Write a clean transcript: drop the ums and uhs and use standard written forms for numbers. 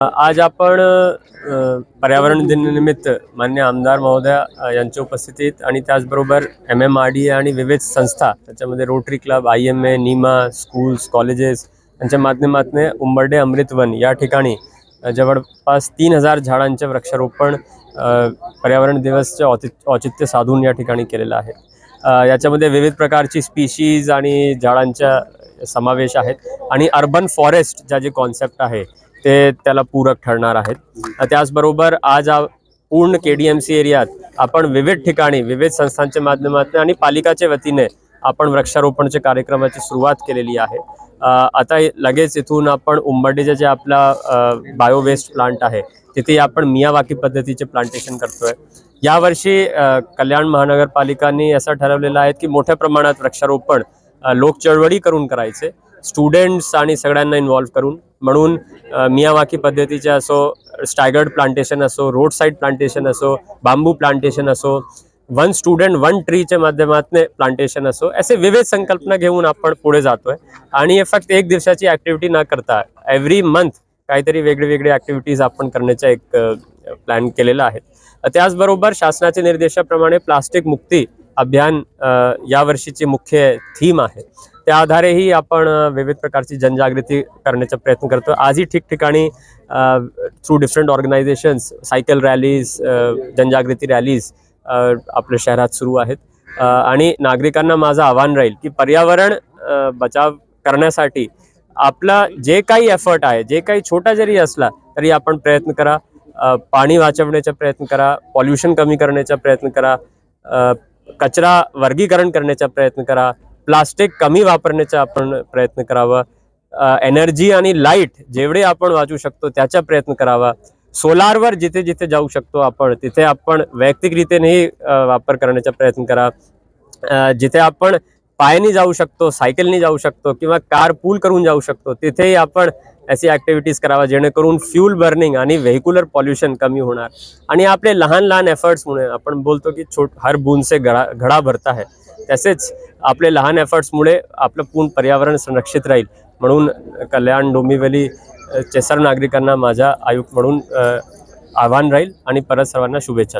आज आपण पर्यावरण दिनानिमित्त मान्य आमदार महोदय यांच्या उपस्थितीत आणि त्याचबरोबर MMRDA आणि विविध संस्था त्याच्यामध्ये rotary club, IMA, NIMA, schools, colleges यांच्या माध्यमातून उंबर्डे अमृतवन या ठिकाणी जवळपास 3000 झाडांचे वृक्षारोपण पर्यावरण दिवसचे औचित्य साधून या ठिकाणी केलेलं आहे। याच्यामध्ये विविध प्रकारची स्पीशीज आणि झाडांचा समावेश आहे आणि अर्बन फॉरेस्ट जे कॉन्सेप्ट आहे ते त्याला पूरक ठरणार आहेत। त्याचबरोबर आज पूर्ण KDMC एरियात आपण विविध ठिकाणी विविध संस्थांच्या माध्यमातून आणि पालिकाच्या वतीने आपण वृक्षारोपणच्या कार्यक्रमाची सुरुवात केलेली आहे। आता लगेच इथून आपण उंबर्डीचे जे आपला बायोवेस्ट प्लांट आहे तिथे आपण मियावाकी पद्धतीचे प्लांटेशन करतोय। यावर्षी कल्याण महानगरपालिकांनी असं ठरवलेलं आहे की मोठ्या प्रमाणात वृक्षारोपण लोक चळवळी करून करायचे, स्टुडंट्स आणि सगळ्यांना इन्व्हॉल्व करून, म्हणून मियावाकी पद्धतीचे असो, स्टॅगर्ड प्लांटेशन असो, रोड साईड प्लांटेशन असो, बांबू प्लांटेशन असो, वन स्टुडंट वन ट्रीच्या माध्यमातून प्लांटेशन असो, असे विविध संकल्पना घेऊन आपण पुढे जातोय। आणि हे फक्त एक दिवसाची ॲक्टिव्हिटी न करता एव्हरी मंथ काहीतरी वेगळी ॲक्टिव्हिटीज आपण करण्याचा एक प्लॅन केलेला आहे। त्याचबरोबर शासनाच्या निर्देशाप्रमाणे प्लास्टिक मुक्ती अभियान यावर्षीची मुख्य थीम आहे। त्या आधारेही आपण विविध प्रकारची जनजागृती करण्याचा प्रयत्न करतो। आजही ठिकठिकाणी through different organisations cycle rallies, जनजागृती रॅलीज आपल्या शहरात सुरू आहेत। आणि नागरिकांना माझं आव्हान राहील की पर्यावरण बचाव करण्यासाठी आपला जे काही एफर्ट आहे, जे काही छोटा जरी असला तरी आपण प्रयत्न करा। पाणी वाचवण्याचा प्रयत्न करा, पॉल्युशन कमी करण्याचा प्रयत्न करा, कचरा वर्गीकरण करण्याचा प्रयत्न करा, प्लास्टिक कमी वापरण्याचा आपण प्रयत्न करावा, एनर्जी आणि लाईट जेवढे आपण वाचू शकतो त्याचा प्रयत्न करावा, सोलारवर जिथे जिथे जाऊ शकतो आपण तिथे आपण वैयक्तिकरीत्यानेही वापर करण्याचा प्रयत्न करा। जिथे आपण पायाने जाऊ शकतो, सायकलने जाऊ शकतो किंवा कार पूल करून जाऊ शकतो तिथेही आपण ऐसी ॲक्टिव्हिटीज करावा जेणेकरून फ्यूल बर्निंग आणि व्हेहिक्युलर पॉल्युशन कमी होणार। आणि आपले लहान लहान एफर्ट्समुळे आपण बोलतो की हर बूंद से घड़ा भरता है, तसेच आपले लहान एफर्ट्समुळे आपलं पूर्ण पर्यावरण संरक्षित राहील। म्हणून कल्याण डोंबिवली चे सर्व नागरिकांना माझा आयुक्त म्हणून आव्हान राहील आणि परत सर्वांना शुभेच्छा।